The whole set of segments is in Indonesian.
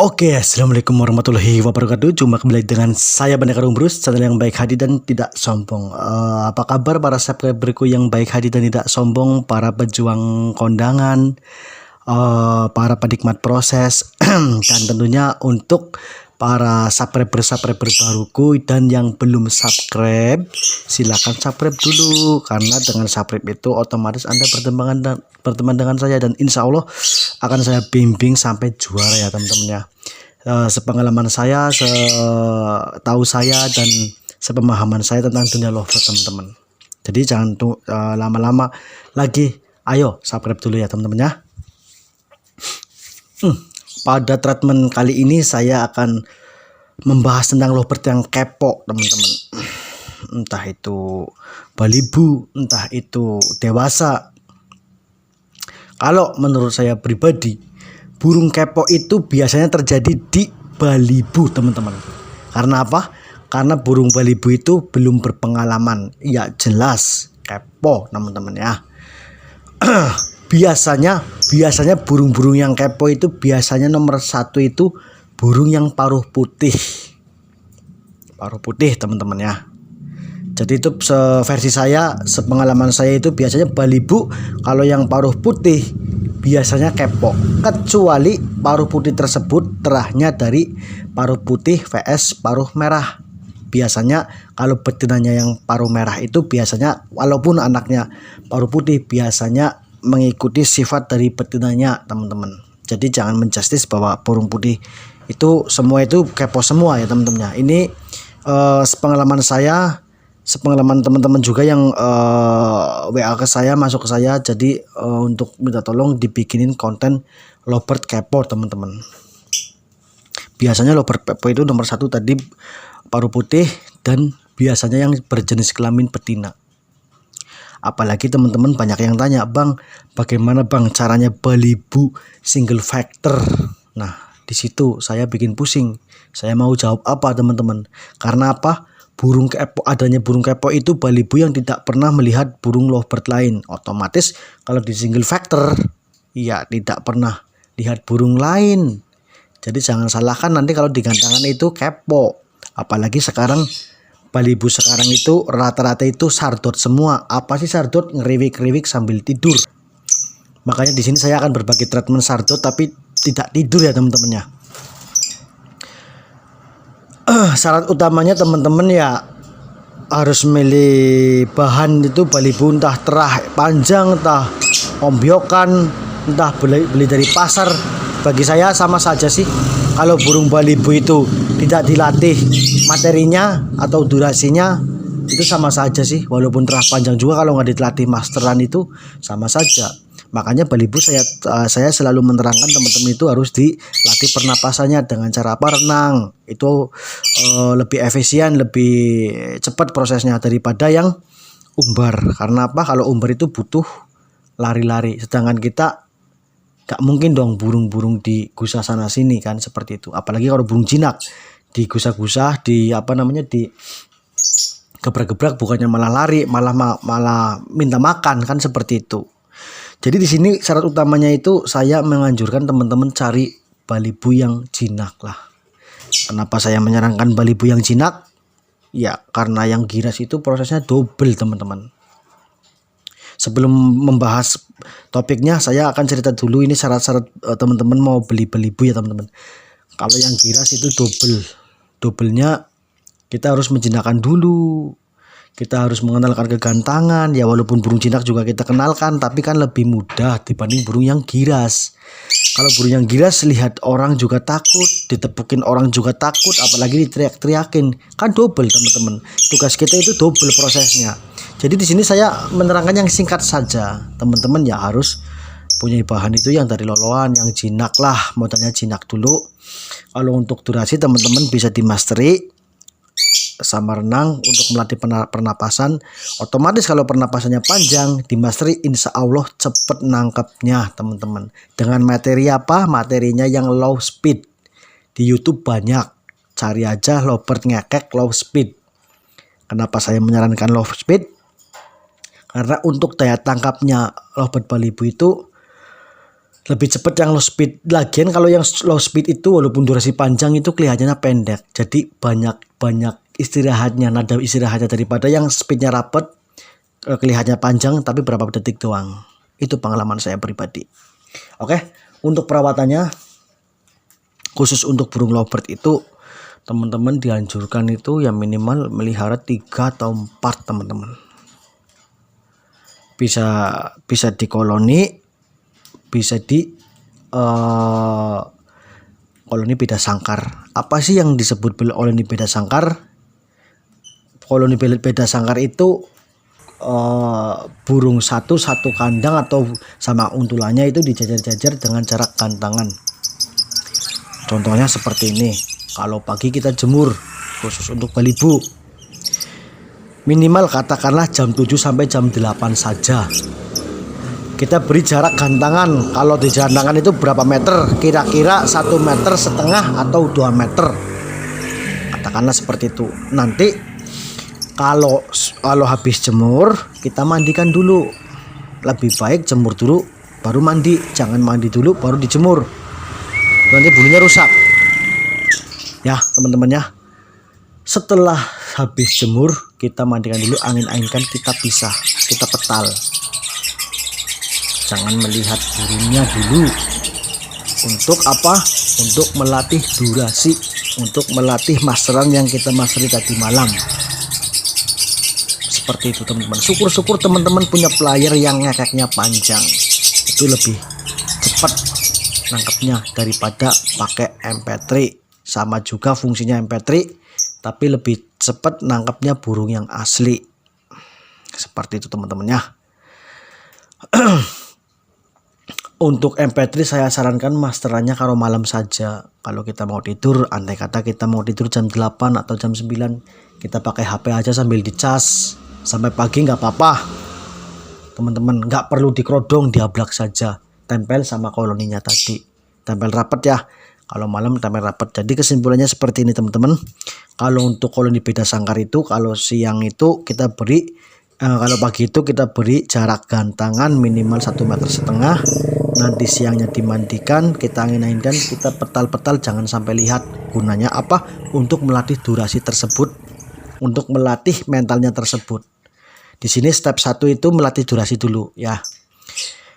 Oke, assalamualaikum warahmatullahi wabarakatuh. Jumpa kembali dengan saya Pendekar Umbrus, channel yang baik hati dan tidak sombong. Apa kabar para subscriberku yang baik hati dan tidak sombong, para pejuang kondangan, para penikmat proses, dan tentunya untuk para subscriber baruku dan yang belum subscribe, silakan subscribe dulu, karena dengan subscribe itu otomatis Anda berteman dengan saya dan insya Allah akan saya bimbing sampai juara ya teman-teman ya. Sepengalaman saya, setahu saya dan sepemahaman saya tentang dunia lovers teman-teman. Jadi jangan lama-lama lagi, ayo subscribe dulu ya teman-teman ya. Pada treatment kali ini saya akan membahas tentang lovers yang kepo teman-teman. Entah itu balibu, entah itu dewasa. Kalau menurut saya pribadi, burung kepo itu biasanya terjadi di balibu teman-teman. Karena apa? Karena burung balibu itu belum berpengalaman. Ya jelas kepo teman-teman ya. Biasanya burung-burung yang kepo itu biasanya nomor satu itu burung yang paruh putih teman-teman ya. Jadi itu versi saya, sepengalaman saya itu biasanya balibu kalau yang paruh putih biasanya kepo, kecuali paruh putih tersebut terahnya dari paruh putih vs paruh merah. Biasanya kalau betinanya yang paruh merah itu biasanya walaupun anaknya paruh putih biasanya mengikuti sifat dari betinanya teman-teman. Jadi jangan menjustis bahwa burung putih itu semua itu kepo semua ya teman-teman ya. Ini sepengalaman saya, sepengalaman teman-teman juga yang WA ke saya, masuk ke saya. Jadi untuk minta tolong dibikinin konten lovebird kepo teman-teman. Biasanya lovebird kepo itu nomor satu tadi paruh putih dan biasanya yang berjenis kelamin betina. Apalagi teman-teman banyak yang tanya, "Bang, bagaimana Bang caranya balibu single factor?" Nah, di situ saya bikin pusing. Saya mau jawab apa teman-teman? Karena apa? Adanya burung kepo itu balibu yang tidak pernah melihat burung lovebird lain. Otomatis kalau di single factor ya tidak pernah lihat burung lain. Jadi jangan salahkan nanti kalau di gantangan itu kepo. Apalagi sekarang balibu sekarang itu rata-rata itu sardot semua. Apa sih sardot? Ngeriwik-ngeriwik sambil tidur. Makanya di sini saya akan berbagi treatment sardot tapi tidak tidur ya teman-teman ya. Syarat utamanya teman-teman ya harus milih bahan itu balibu entah terah panjang, entah ombyokan, entah beli dari pasar. Bagi saya sama saja sih. Kalau burung balibu itu tidak dilatih materinya atau durasinya itu sama saja sih. Walaupun terah panjang juga kalau nggak dilatih masteran itu sama saja. Makanya balibu saya selalu menerangkan teman-teman itu harus dilatih pernapasannya dengan cara renang. Itu lebih efisien, lebih cepat prosesnya daripada yang umbar. Karena apa? Kalau umbar itu butuh lari-lari. Sedangkan kita gak mungkin dong burung-burung di gusah sana sini kan seperti itu. Apalagi kalau burung jinak di gusah-gusah, di gebrak-gebrak, bukannya malah lari, malah minta makan kan seperti itu. Jadi di sini syarat utamanya itu saya menganjurkan teman-teman cari balibu yang jinak lah. Kenapa saya menyarankan balibu yang jinak? Ya karena yang giras itu prosesnya double teman-teman. Sebelum membahas topiknya, saya akan cerita dulu ini syarat-syarat teman-teman mau beli balibu ya teman-teman. Kalau yang giras itu doublenya kita harus menjinakkan dulu. Kita harus mengenalkan kegantangan ya, walaupun burung jinak juga kita kenalkan, tapi kan lebih mudah dibanding burung yang giras. Kalau burung yang giras lihat orang juga takut, ditepukin orang juga takut, apalagi diteriak-teriakin, kan double teman-teman. Tugas kita itu double prosesnya. Jadi di sini saya menerangkan yang singkat saja. Teman-teman ya harus punya bahan itu yang dari loloan, yang jinak lah, modalnya jinak dulu. Kalau untuk durasi teman-teman bisa dimasteri sama renang untuk melatih pernapasan. Otomatis kalau pernapasannya panjang dimasteri, insya Allah cepet nangkepnya teman-teman. Dengan materi apa? Materinya yang low speed. Di YouTube banyak, cari aja lovebird ngekek low speed. Kenapa saya menyarankan low speed? Karena untuk daya tangkapnya lovebird balibu itu lebih cepat yang low speed. Lagian kalau yang low speed itu walaupun durasi panjang itu kelihatannya pendek, jadi banyak istirahatnya, nada istirahatnya, daripada yang speednya rapet kelihatannya panjang tapi berapa detik doang. Itu pengalaman saya pribadi. Oke, untuk perawatannya khusus untuk burung lovebird itu teman-teman dianjurkan itu ya minimal melihara 3 atau 4 teman-teman. Bisa di koloni, bisa di koloni beda sangkar. Apa sih yang disebut koloni beda sangkar? Koloni beda sangkar itu burung satu kandang atau sama untulannya itu dijajar-jajar dengan jarak gantangan. Contohnya seperti ini. Kalau pagi kita jemur khusus untuk balibu, minimal katakanlah jam 7 sampai jam 8 saja. Kita beri jarak gantangan. Kalau di gantangan itu berapa meter? Kira-kira 1,5 meter atau 2 meter. Katakanlah seperti itu. Nanti kalau habis jemur kita mandikan dulu. Lebih baik jemur dulu baru mandi. Jangan mandi dulu baru dijemur. Nanti bulunya rusak. Ya teman-teman ya. Setelah habis jemur kita mandikan dulu, angin-anginkan, kita pisah, kita petal. Jangan melihat burungnya dulu. Untuk apa? Untuk melatih durasi, untuk melatih masteran yang kita masteri tadi malam. Seperti itu teman-teman. Syukur-syukur teman-teman punya player yang ngekeknya panjang. Itu lebih cepat nangkepnya daripada pakai MP3. Sama juga fungsinya MP3, tapi lebih cepat nangkepnya burung yang asli. Seperti itu teman-teman ya. Untuk MP3 saya sarankan masterannya kalau malam saja. Kalau kita mau tidur, andai kata kita mau tidur jam 8 atau jam 9, kita pakai HP aja sambil dicas. Sampai pagi nggak apa-apa teman-teman, nggak perlu dikerodong, diablak saja. Tempel sama koloninya tadi, tempel rapet ya. Kalau malam tempel rapet. Jadi kesimpulannya seperti ini teman-teman. Kalau untuk koloni beda sangkar itu, kalau siang itu kita beri kalau pagi itu kita beri jarak gantangan minimal 1,5 meter. Nanti siangnya dimandikan, kita angin-anginkan, kita petal-petal, jangan sampai lihat. Gunanya apa? Untuk melatih durasi tersebut, untuk melatih mentalnya tersebut. Di sini step 1 itu melatih durasi dulu ya.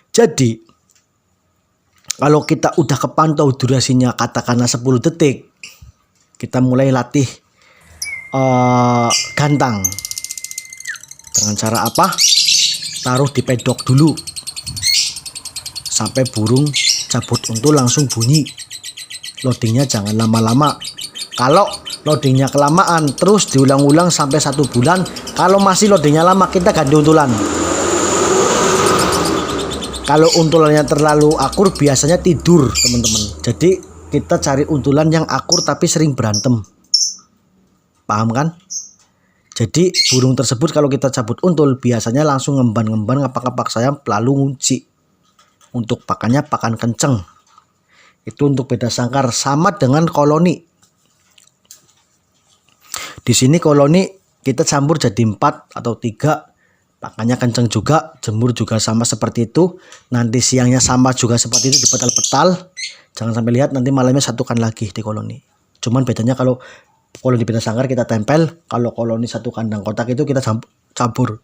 Jadi kalau kita udah kepantau durasinya katakanlah 10 detik, kita mulai latih gantang. Dengan cara apa? Taruh di pedok dulu sampai burung cabut untul langsung bunyi. Loadingnya jangan lama-lama. Kalau loadingnya kelamaan terus diulang-ulang sampai 1 bulan, kalau masih loadingnya lama kita ganti untulan. Kalau untulannya terlalu akur biasanya tidur teman-teman. Jadi kita cari untulan yang akur tapi sering berantem. Paham kan? Jadi burung tersebut kalau kita cabut untul biasanya langsung ngemban-ngemban, ngapak-ngapak sayap, lalu ngunci. Untuk pakannya pakan kenceng. Itu untuk beda sangkar. Sama dengan koloni. Di sini koloni kita campur jadi 4 atau 3. Pakannya kenceng juga, jemur juga sama seperti itu. Nanti siangnya sama juga seperti itu, dipetal-petal. Jangan sampai lihat nanti malamnya satukan lagi di koloni. Cuman bedanya kalau koloni beda sangkar kita tempel, kalau koloni satu kandang kotak itu kita campur.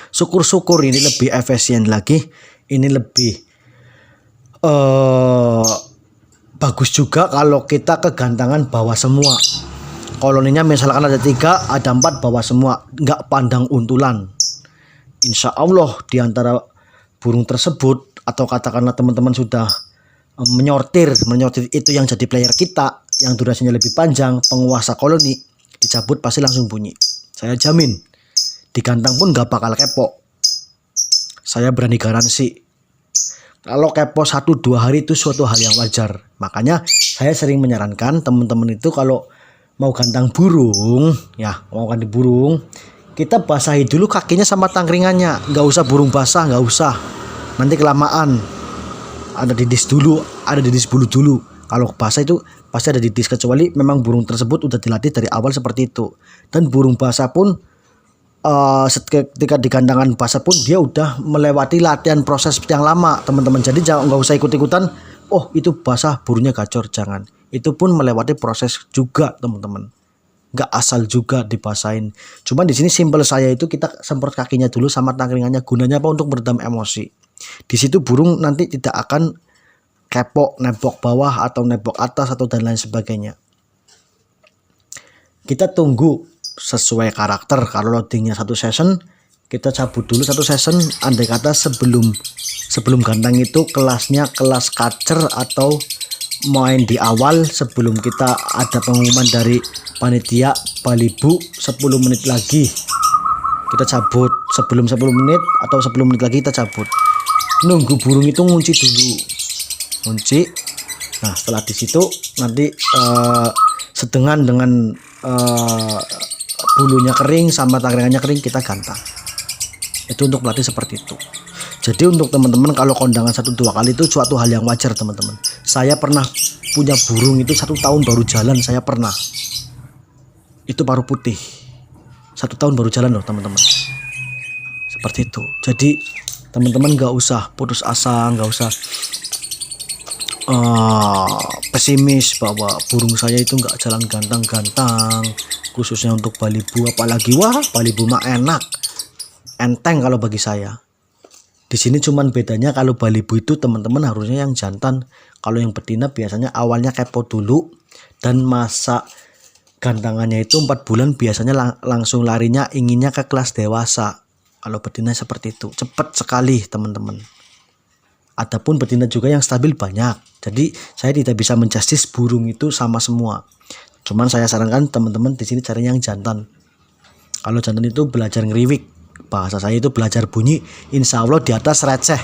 Syukur-syukur ini lebih efisien lagi, ini lebih bagus juga kalau kita kegantangan bawah semua. Koloninya misalkan ada 3, ada 4 bawah semua, nggak pandang untulan. Insya Allah di antara burung tersebut, atau katakanlah teman-teman sudah menyortir itu yang jadi player kita, yang durasinya lebih panjang, penguasa koloni, dicabut pasti langsung bunyi. Saya jamin, digantang pun nggak bakal kepo. Saya berani garansi. Kalau kepo 1-2 hari itu suatu hal yang wajar. Makanya saya sering menyarankan teman-teman itu kalau mau gantang burung, ya mau ganti burung, kita basahi dulu kakinya sama tangkringannya. Nggak usah burung basah, nggak usah. Nanti kelamaan. Ada didis dulu, ada didis bulu dulu. Kalau basah itu pasti ada didis, kecuali memang burung tersebut udah dilatih dari awal seperti itu. Dan burung basah pun ketika di gandangan basa pun dia udah melewati latihan proses yang lama teman-teman. Jadi jangan, nggak usah ikut-ikutan, oh itu basah burungnya gacor, jangan. Itu pun melewati proses juga teman-teman, nggak asal juga dibasahin. Cuman di sini simpel saya itu kita semprot kakinya dulu sama tangkringannya, gunanya apa? Untuk meredam emosi. Di situ burung nanti tidak akan kepok, nebok bawah atau nebok atas atau dan lain sebagainya. Kita tunggu sesuai karakter. Kalau loadingnya 1 session, kita cabut dulu 1 session. Andai kata sebelum gantang itu kelasnya kelas kacer atau main di awal, sebelum kita ada pengumuman dari panitia Balibu 10 menit lagi kita cabut. Sebelum 10 menit atau 10 menit lagi kita cabut. Nunggu burung itu ngunci dulu, ngunci. Nah setelah di situ nanti sedengan dengan bulunya kering sama tangkringannya kering kita gantang. Itu untuk pelatih seperti itu. Jadi untuk teman-teman kalau kondangan 1-2 kali itu suatu hal yang wajar teman-teman. Saya pernah punya burung itu 1 tahun baru jalan, saya pernah. Itu paruh putih 1 tahun baru jalan loh teman-teman. Seperti itu. Jadi teman-teman nggak usah putus asa, nggak usah pesimis bahwa burung saya itu nggak jalan gantang-gantang, khususnya untuk Balibu. Apalagi wah Balibu mah enak, enteng kalau bagi saya. Di sini cuman bedanya kalau Balibu itu teman-teman harusnya yang jantan. Kalau yang betina biasanya awalnya kepo dulu, dan masa gantangannya itu 4 bulan biasanya langsung larinya inginnya ke kelas dewasa. Kalau betina seperti itu cepat sekali teman-teman. Adapun betina juga yang stabil banyak. Jadi saya tidak bisa menjustis burung itu sama semua. Cuman saya sarankan teman-teman di sini cari yang jantan. Kalau jantan itu belajar ngeriwik, bahasa saya itu belajar bunyi, insya Allah di atas receh.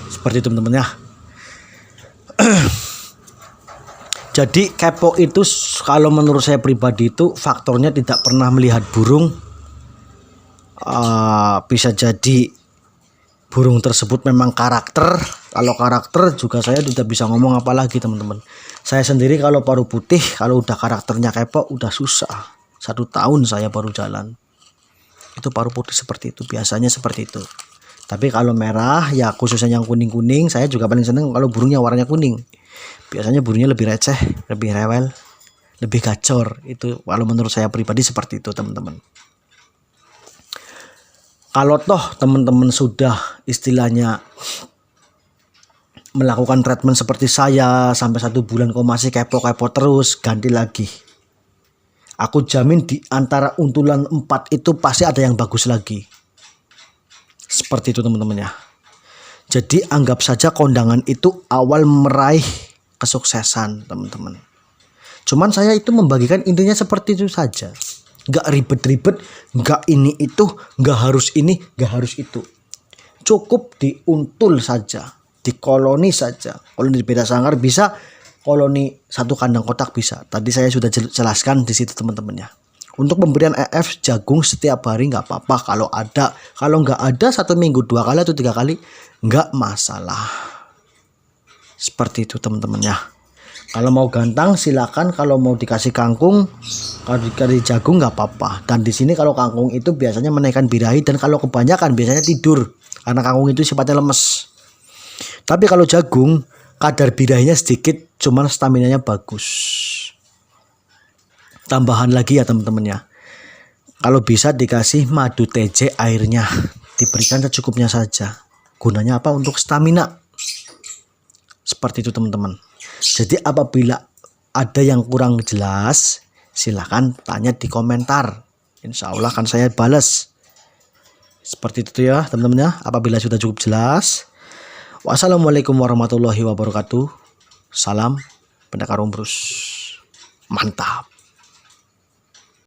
Seperti itu teman-teman ya. Jadi kepo itu kalau menurut saya pribadi itu faktornya tidak pernah melihat burung. Bisa jadi burung tersebut memang karakter. Kalau karakter juga saya tidak bisa ngomong apa lagi teman-teman. Saya sendiri kalau paruh putih kalau udah karakternya kepo udah susah. 1 tahun saya baru jalan. Itu paruh putih seperti itu, biasanya seperti itu. Tapi kalau merah ya khususnya yang kuning-kuning, saya juga paling seneng kalau burungnya warnanya kuning. Biasanya burungnya lebih receh, lebih rewel, lebih gacor. Itu kalau menurut saya pribadi seperti itu teman-teman. Kalau toh teman-teman sudah istilahnya melakukan treatment seperti saya sampai 1 bulan kok masih kepo-kepo terus, ganti lagi. Aku jamin di antara untulan 4 itu pasti ada yang bagus lagi. Seperti itu teman-teman ya. Jadi anggap saja kondangan itu awal meraih kesuksesan teman-teman. Cuman saya itu membagikan intinya seperti itu saja. Nggak ribet-ribet, nggak ini itu, nggak harus ini, nggak harus itu. Cukup diuntul saja, di koloni saja. Koloni beda sangkar bisa, koloni 1 kandang kotak bisa. Tadi saya sudah jelaskan di situ teman-teman ya. Untuk pemberian EF jagung setiap hari nggak apa-apa kalau ada. Kalau nggak ada 1 minggu 2 kali atau 3 kali nggak masalah. Seperti itu teman-teman ya. Kalau mau gantang silakan, kalau mau dikasih kangkung, kalau dikasih jagung nggak apa-apa. Dan di sini kalau kangkung itu biasanya menaikkan birahi, dan kalau kebanyakan biasanya tidur karena kangkung itu sifatnya lemes. Tapi kalau jagung kadar birahinya sedikit, cuman staminanya bagus. Tambahan lagi ya teman-teman ya. Kalau bisa dikasih madu TJ airnya, diberikan secukupnya saja. Gunanya apa? Untuk stamina. Seperti itu teman-teman. Jadi apabila ada yang kurang jelas, silahkan tanya di komentar. Insya Allah akan saya balas. Seperti itu ya teman-teman ya. Apabila sudah cukup jelas. Wassalamualaikum warahmatullahi wabarakatuh. Salam pendekar umbrus. Mantap.